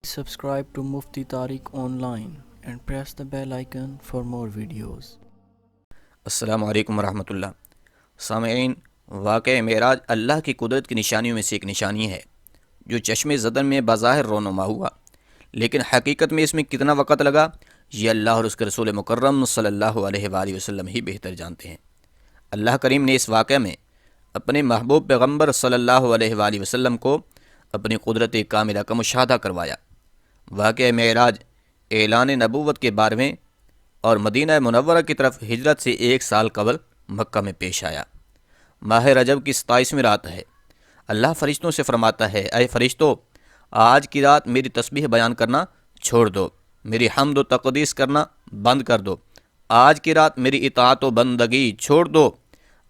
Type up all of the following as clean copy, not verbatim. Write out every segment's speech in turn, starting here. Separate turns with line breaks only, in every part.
Subscribe to Mufti Tariq Online and press the bell icon for more videos.
السلام علیکم ورحمۃ اللہ۔ سامعین، واقعہ معراج اللہ کی قدرت کی نشانیوں میں سے ایک نشانی ہے جو چشم زدن میں بظاہر رونما ہوا، لیکن حقیقت میں اس میں کتنا وقت لگا یہ اللہ اور اس کے رسول مکرم صلی اللہ علیہ وآلہ وسلم ہی بہتر جانتے ہیں۔ اللہ کریم نے اس واقعہ میں اپنے محبوب پیغمبر صلی اللہ علیہ وآلہ وسلم کو اپنی قدرت کاملہ کا مشاہدہ کروایا۔ واقعہ معراج اعلان نبوت کے 12ویں اور مدینہ منورہ کی طرف ہجرت سے 1 سال قبل مکہ میں پیش آیا۔ ماہ رجب کی 27ویں رات ہے۔ اللہ فرشتوں سے فرماتا ہے، اے فرشتوں، آج کی رات میری تسبیح بیان کرنا چھوڑ دو، میری حمد و تقدیس کرنا بند کر دو، آج کی رات میری اطاعت و بندگی چھوڑ دو،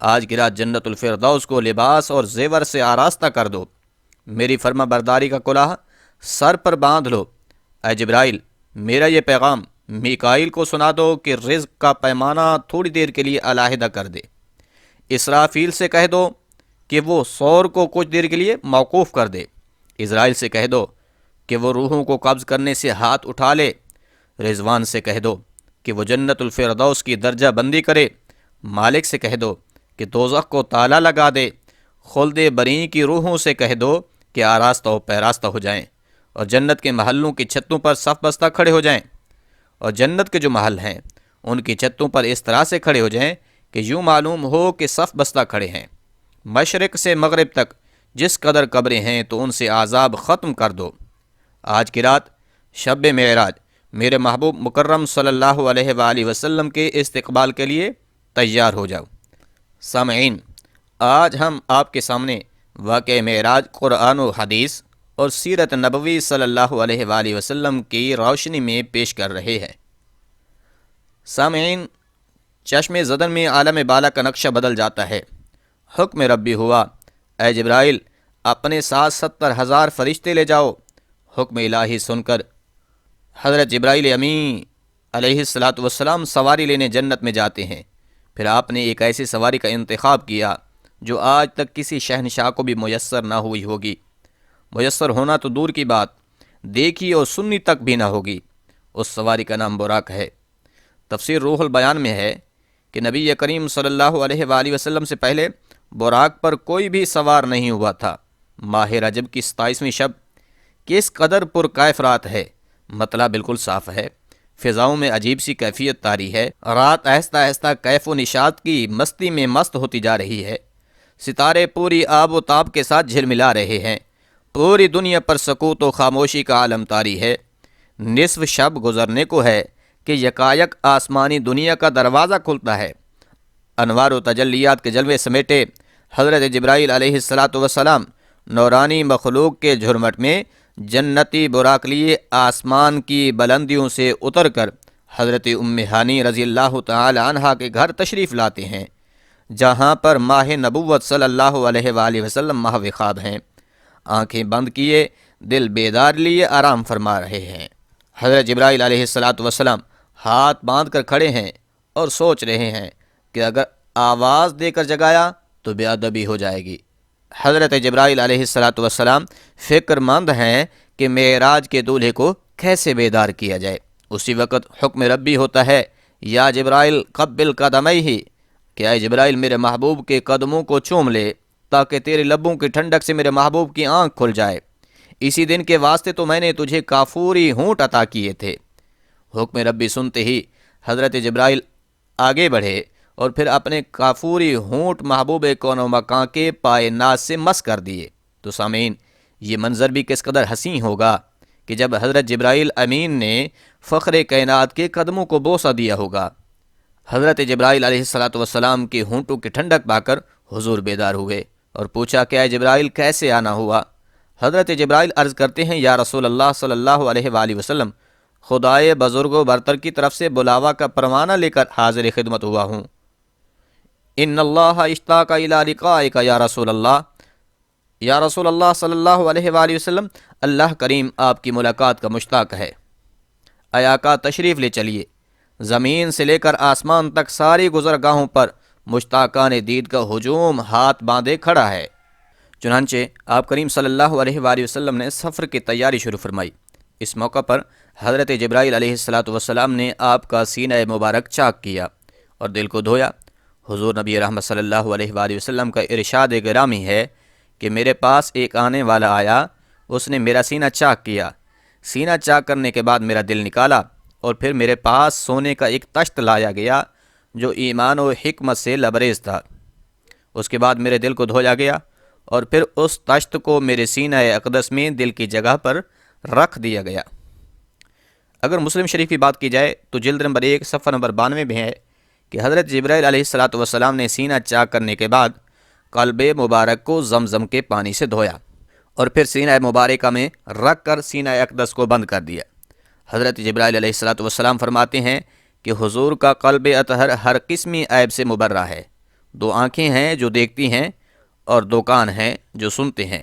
آج کی رات جنت الفردوس کو لباس اور زیور سے آراستہ کر دو، میری فرما برداری کا کلاه سر پر باندھ لو۔ اے جبرائیل، میرا یہ پیغام میکائیل کو سنا دو کہ رزق کا پیمانہ تھوڑی دیر کے لیے علیحدہ کر دے۔ اسرافیل سے کہہ دو کہ وہ صور کو کچھ دیر کے لیے موقوف کر دے۔ اسرائیل سے کہہ دو کہ وہ روحوں کو قبض کرنے سے ہاتھ اٹھا لے۔ رضوان سے کہہ دو کہ وہ جنت الفردوس کی درجہ بندی کرے۔ مالک سے کہہ دو کہ دوزخ کو تالا لگا دے۔ خلد بری کی روحوں سے کہہ دو کہ آراستہ و پیراستہ ہو جائیں اور جنت کے محلوں کی چھتوں پر صف بستہ کھڑے ہو جائیں، اور جنت کے جو محل ہیں ان کی چھتوں پر اس طرح سے کھڑے ہو جائیں کہ یوں معلوم ہو کہ صف بستہ کھڑے ہیں۔ مشرق سے مغرب تک جس قدر قبریں ہیں تو ان سے عذاب ختم کر دو۔ آج کی رات شب معراج میرے محبوب مکرم صلی اللہ علیہ وآلہ وسلم کے استقبال کے لیے تیار ہو جاؤ۔ سامعین، آج ہم آپ کے سامنے واقع معراج قرآن و حدیث اور سیرت نبوی صلی اللہ علیہ وآلہ وسلم کی روشنی میں پیش کر رہے ہیں۔ سامعین، چشم زدن میں عالم بالا کا نقشہ بدل جاتا ہے۔ حکم ربی ہوا، اے جبرائیل، اپنے ساتھ 70,000 فرشتے لے جاؤ۔ حکم الہی سن کر حضرت جبرائیل امین علیہ السلام سواری لینے جنت میں جاتے ہیں۔ پھر آپ نے ایک ایسی سواری کا انتخاب کیا جو آج تک کسی شہنشاہ کو بھی میسر نہ ہوئی ہوگی۔ میسر ہونا تو دور کی بات، دیکھی اور سنی تک بھی نہ ہوگی۔ اس سواری کا نام براق ہے۔ تفسیر روح البیان میں ہے کہ نبی کریم صلی اللہ علیہ وآلہ وسلم سے پہلے براق پر کوئی بھی سوار نہیں ہوا تھا۔ ماہ رجب کی 27ویں شب کس قدر پرکیف رات ہے، مطلع بالکل صاف ہے، فضاؤں میں عجیب سی کیفیت طاری ہے، رات آہستہ آہستہ کیف و نشاط کی مستی میں مست ہوتی جا رہی ہے، ستارے پوری آب و تاب کے ساتھ جھلملا رہے ہیں، پوری دنیا پر سکوت و خاموشی کا عالم طاری ہے۔ نصف شب گزرنے کو ہے کہ یکایک آسمانی دنیا کا دروازہ کھلتا ہے۔ انوار و تجلیات کے جلوے سمیٹے حضرت جبرائیل علیہ السلام نورانی مخلوق کے جھرمٹ میں جنتی براق لیے آسمان کی بلندیوں سے اتر کر حضرت ام ہانی رضی اللہ تعالی عنہا کے گھر تشریف لاتے ہیں، جہاں پر ماہ نبوت صلی اللہ علیہ وآلہ وسلم محو خواب ہیں، آنکھیں بند کیے دل بیدار لیے آرام فرما رہے ہیں۔ حضرت جبرائیل علیہ السلام ہاتھ باندھ کر کھڑے ہیں اور سوچ رہے ہیں کہ اگر آواز دے کر جگایا تو بے ادبی ہو جائے گی۔ حضرت جبرائیل علیہ السلام فکر مند ہیں کہ معراج کے دولہے کو کیسے بیدار کیا جائے۔ اسی وقت حکم ربی ہوتا ہے، یا جبرائیل قبل قدمیہ، کہ اے جبرائیل میرے محبوب کے قدموں کو چوم لے تاکہ تیرے لبوں کی ٹھنڈک سے میرے محبوب کی آنکھ کھل جائے۔ اسی دن کے واسطے تو میں نے تجھے کافوری ہونٹ عطا کیے تھے۔ حکم ربی سنتے ہی حضرت جبرائیل آگے بڑھے اور پھر اپنے کافوری ہونٹ محبوب کون و مکان کے پائے ناز سے مس کر دیے۔ تو سامعین، یہ منظر بھی کس قدر حسین ہوگا کہ جب حضرت جبرائیل امین نے فخر کائنات کے قدموں کو بوسہ دیا ہوگا۔ حضرت جبرائیل علیہ السلام کے ہونٹوں کی ٹھنڈک پا کر حضور بیدار ہوئے اور پوچھا کہ اے جبرائیل کیسے آنا ہوا؟ حضرت جبرائیل عرض کرتے ہیں، یا رسول اللہ صلی اللہ علیہ وآلہ وسلم، خدائے بزرگ و برتر کی طرف سے بلاوا کا پروانہ لے کر حاضر خدمت ہوا ہوں۔ ان اللہ اشتاق الی لقائک یا رسول اللہ، یا رسول اللہ صلی اللہ علیہ وآلہ وسلم، اللہ کریم آپ کی ملاقات کا مشتاق ہے۔ اے آقا تشریف لے چلیے۔ زمین سے لے کر آسمان تک ساری گزرگاہوں پر مشتاقان دید کا ہجوم ہاتھ باندھے کھڑا ہے۔ چنانچہ آپ کریم صلی اللہ علیہ وآلہ وسلم نے سفر کی تیاری شروع فرمائی۔ اس موقع پر حضرت جبرائیل علیہ السلام نے آپ کا سینہ مبارک چاک کیا اور دل کو دھویا۔ حضور نبی رحمت صلی اللہ علیہ وآلہ وسلم کا ارشاد گرامی ہے کہ میرے پاس ایک آنے والا آیا، اس نے میرا سینہ چاک کیا، سینہ چاک کرنے کے بعد میرا دل نکالا اور پھر میرے پاس سونے کا ایک تشت لایا گیا جو ایمان و حکمت سے لبریز تھا۔ اس کے بعد میرے دل کو دھویا گیا اور پھر اس تشت کو میرے سینہ اقدس میں دل کی جگہ پر رکھ دیا گیا۔ اگر مسلم شریف کی بات کی جائے تو جلد نمبر 1 صفحہ نمبر 92 میں ہے کہ حضرت جبرائیل علیہ السلام نے سینہ چاک کرنے کے بعد قلب مبارک کو زمزم کے پانی سے دھویا اور پھر سینہ مبارکہ میں رکھ کر سینہ اقدس کو بند کر دیا۔ حضرت جبرائیل علیہ السلام فرماتے ہیں کہ حضور کا قلب اطہر ہر قسمی عیب سے مبرہ ہے۔ 2 آنکھیں ہیں جو دیکھتی ہیں اور 2 کان ہیں جو سنتے ہیں۔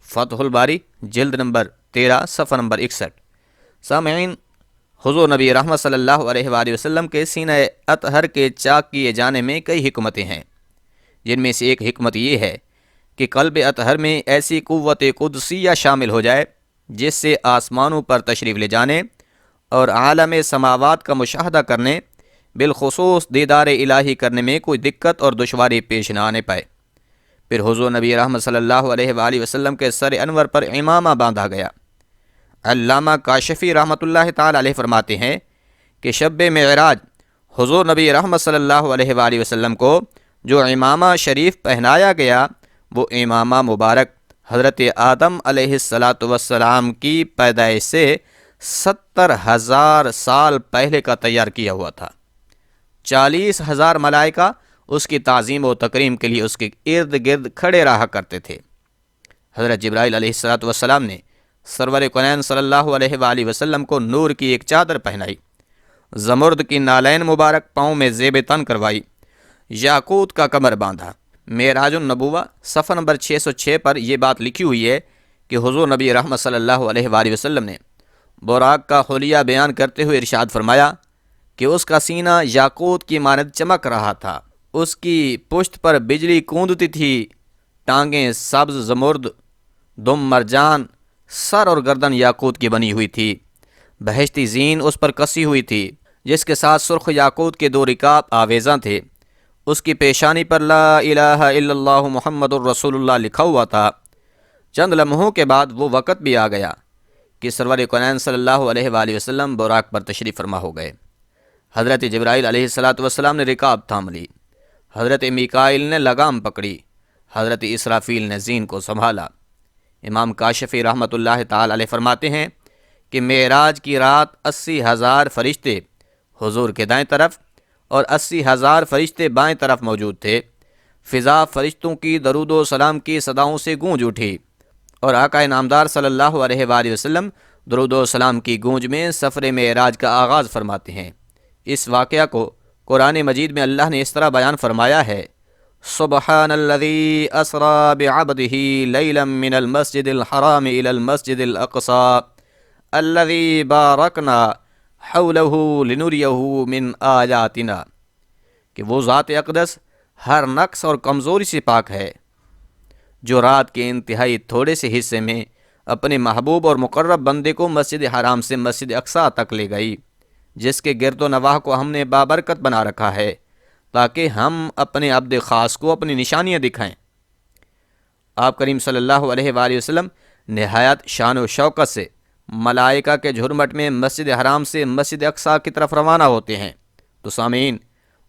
فتح الباری جلد نمبر 13 صفحہ نمبر 61۔ سامعین، حضور نبی رحمت صلی اللہ علیہ وآلہ وسلم کے سینہ اطہر کے چاک کیے جانے میں کئی حکمتیں ہیں، جن میں سے ایک حکمت یہ ہے کہ قلب اطہر میں ایسی قوت قدسیہ شامل ہو جائے جس سے آسمانوں پر تشریف لے جانے اور عالم سماوات کا مشاہدہ کرنے، بالخصوص دیدار الہی کرنے میں کوئی دقت اور دشواری پیش نہ آنے پائے۔ پھر حضور نبی رحمت صلی اللہ علیہ وآلہ وسلم کے سر انور پر امامہ باندھا گیا۔ علامہ کاشفی رحمۃ اللہ تعالی علیہ فرماتے ہیں کہ شب معراج حضور نبی رحمت صلی اللہ علیہ وآلہ وسلم کو جو امامہ شریف پہنایا گیا، وہ امامہ مبارک حضرت آدم علیہ السلام کی پیدائش سے 70,000 سال پہلے کا تیار کیا ہوا تھا۔ 40,000 ملائکہ اس کی تعظیم و تکریم کے لیے اس کے ارد گرد کھڑے رہا کرتے تھے۔ حضرت جبرائیل علیہ السلام نے سرور کونین صلی اللہ علیہ وآلہ وسلم کو نور کی ایک چادر پہنائی، زمرد کی نالین مبارک پاؤں میں زیب تن کروائی، یاقوت کا کمر باندھا۔ معراج النبوہ صفحہ نمبر 606 پر یہ بات لکھی ہوئی ہے کہ حضور نبی رحمت صلی اللہ علیہ وآلہ وسلم نے براق کا حلیہ بیان کرتے ہوئے ارشاد فرمایا کہ اس کا سینہ یاقوت کی مانند چمک رہا تھا، اس کی پشت پر بجلی کوندتی تھی، ٹانگیں سبز زمرد، دم مرجان، سر اور گردن یاقوت کی بنی ہوئی تھی، بہشتی زین اس پر کسی ہوئی تھی جس کے ساتھ سرخ یاقوت کے 2 رکاب آویزاں تھے۔ اس کی پیشانی پر لا الہ الا اللہ محمد الرسول اللہ لکھا ہوا تھا۔ چند لمحوں کے بعد وہ وقت بھی آ گیا کہ سرور کونین صلی اللہ علیہ وآلہ وسلم براق پر تشریف فرما ہو گئے۔ حضرت جبرائیل علیہ السلام نے رکاب تھام لی، حضرت میکائیل نے لگام پکڑی، حضرت اسرافیل نے زین کو سنبھالا۔ امام کاشفی رحمۃ اللہ تعالی علیہ فرماتے ہیں کہ معراج کی رات 80,000 فرشتے حضور کے دائیں طرف اور 80,000 فرشتے بائیں طرف موجود تھے۔ فضا فرشتوں کی درود و سلام کی صداؤں سے گونج اٹھی اور آقا نامدار صلی اللہ علیہ وآلہ وسلم درود و سلام کی گونج میں سفر معراج کا آغاز فرماتے ہیں۔ اس واقعہ کو قرآن مجید میں اللہ نے اس طرح بیان فرمایا ہے: سبحان الذی اسری بعبدہ لیلا من المسجد الحرام الی المسجد الاقصی الذی بارکنا حولہ لنریہ من آیاتنا، کہ وہ ذات اقدس ہر نقص اور کمزوری سے پاک ہے جو رات کے انتہائی تھوڑے سے حصے میں اپنے محبوب اور مقرب بندے کو مسجد حرام سے مسجد اقصی تک لے گئی، جس کے گرد و نواح کو ہم نے بابرکت بنا رکھا ہے تاکہ ہم اپنے عبد خاص کو اپنی نشانیاں دکھائیں۔ آپ کریم صلی اللہ علیہ وآلہ وسلم نہایت شان و شوکت سے ملائکہ کے جھرمٹ میں مسجد حرام سے مسجد اقصی کی طرف روانہ ہوتے ہیں۔ تو سامعین،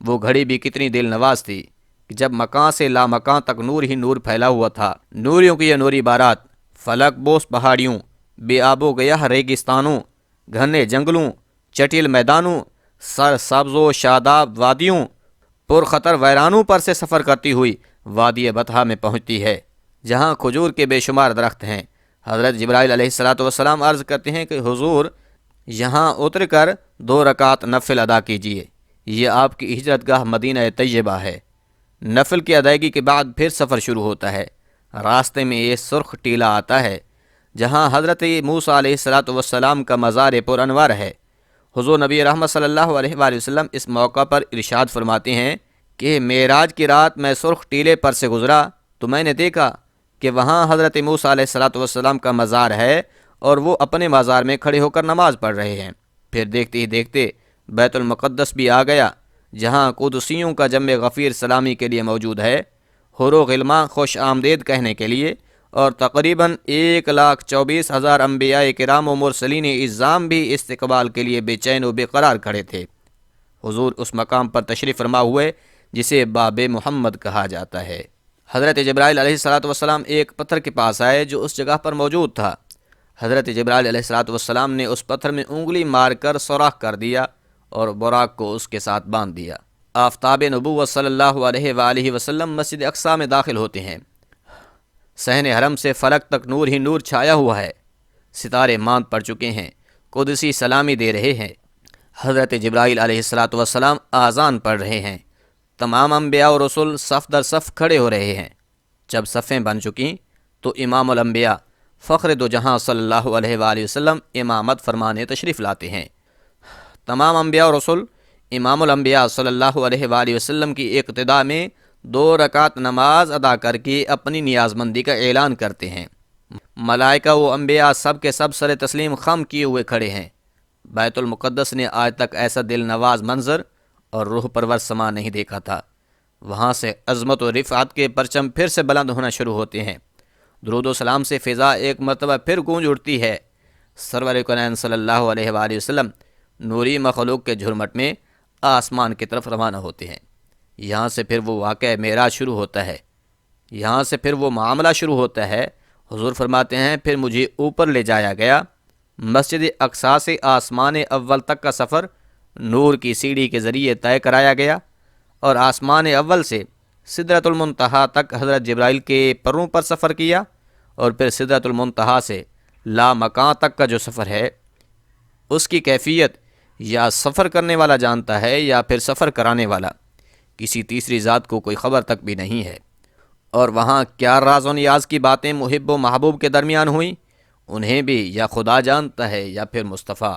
وہ گھڑی بھی کتنی دل نواز تھی کہ جب مکان سے لا مکان تک نور ہی نور پھیلا ہوا تھا۔ نوریوں کی یہ نوری بارات فلک بوس پہاڑیوں، بے آب و گیاہ ریگستانوں، گھنے جنگلوں، چٹیل میدانوں، سر سبز و شاداب وادیوں، پرخطر ویرانوں پر سے سفر کرتی ہوئی وادی بطحا میں پہنچتی ہے، جہاں کھجور کے بے شمار درخت ہیں۔ حضرت جبرائیل علیہ السلام عرض کرتے ہیں کہ حضور، یہاں اتر کر 2 رکعت نفل ادا کیجیے، یہ آپ کی ہجرت گاہ مدینہ طیبہ ہے۔ نفل کی ادائیگی کے بعد پھر سفر شروع ہوتا ہے۔ راستے میں یہ سرخ ٹیلا آتا ہے جہاں حضرت موسیٰ علیہ السلام کا مزار پر انوار ہے۔ حضور نبی رحمت صلی اللہ علیہ وآلہ وسلم اس موقع پر ارشاد فرماتے ہیں کہ معراج کی رات میں سرخ ٹیلے پر سے گزرا تو میں نے دیکھا کہ وہاں حضرت موسیٰ علیہ السلام کا مزار ہے اور وہ اپنے مزار میں کھڑے ہو کر نماز پڑھ رہے ہیں۔ پھر دیکھتے ہی دیکھتے بیت المقدس بھی آ گیا، جہاں قدسیوں کا جم غفیر سلامی کے لیے موجود ہے، حور و غلماں خوش آمدید کہنے کے لیے، اور تقریباً 1,24,000 انبیاء کرام و مرسلین اعظام بھی استقبال کے لیے بے چین و بے قرار کھڑے تھے۔ حضور اس مقام پر تشریف فرما ہوئے جسے باب محمد کہا جاتا ہے۔ حضرت جبرائیل علیہ السلام ایک پتھر کے پاس آئے جو اس جگہ پر موجود تھا۔ حضرت جبرائیل علیہ السلام نے اس پتھر میں انگلی مار کر سوراخ کر دیا اور براق کو اس کے ساتھ باندھ دیا۔ آفتاب نبوت صلی اللہ علیہ وآلہ وسلم مسجد اقصی میں داخل ہوتے ہیں۔ صحن حرم سے فلک تک نور ہی نور چھایا ہوا ہے، ستارے ماند پڑ چکے ہیں، قدسی سلامی دے رہے ہیں۔ حضرت جبرائیل علیہ السلام آذان پڑھ رہے ہیں۔ تمام انبیاء و رسول صف در صف کھڑے ہو رہے ہیں۔ جب صفیں بن چکیں تو امام الانبیاء فخر دو جہاں صلی اللہ علیہ وآلہ وسلم امامت فرمانے تشریف لاتے ہیں۔ تمام انبیاء و رسول امام الانبیاء صلی اللہ علیہ وآلہ وسلم کی اقتداء میں 2 رکعت نماز ادا کر کے اپنی نیاز مندی کا اعلان کرتے ہیں۔ ملائکہ و انبیاء سب کے سب سر تسلیم خم کیے ہوئے کھڑے ہیں۔ بیت المقدس نے آج تک ایسا دل نواز منظر اور روح پرور سما نہیں دیکھا تھا۔ وہاں سے عظمت و رفعت کے پرچم پھر سے بلند ہونا شروع ہوتے ہیں۔ درود و سلام سے فضا ایک مرتبہ پھر گونج اٹھتی ہے۔ سرور کونین صلی اللہ علیہ وآلہ وسلم نوری مخلوق کے جھرمٹ میں آسمان کی طرف روانہ ہوتے ہیں۔ یہاں سے پھر وہ واقعہ معراج شروع ہوتا ہے، یہاں سے پھر وہ معاملہ شروع ہوتا ہے۔ حضور فرماتے ہیں پھر مجھے اوپر لے جایا گیا، مسجد اقصی سے آسمان اول تک کا سفر نور کی سیڑھی کے ذریعے طے کرایا گیا، اور آسمان اول سے سدرۃ المنتہا تک حضرت جبرائیل کے پروں پر سفر کیا، اور پھر سدرۃ المنتہا سے لامکان تک کا جو سفر ہے اس کی کیفیت یا سفر کرنے والا جانتا ہے یا پھر سفر کرانے والا، کسی تیسری ذات کو کوئی خبر تک بھی نہیں ہے۔ اور وہاں کیا راز و نیاز کی باتیں محب و محبوب کے درمیان ہوئیں، انہیں بھی یا خدا جانتا ہے یا پھر مصطفیٰ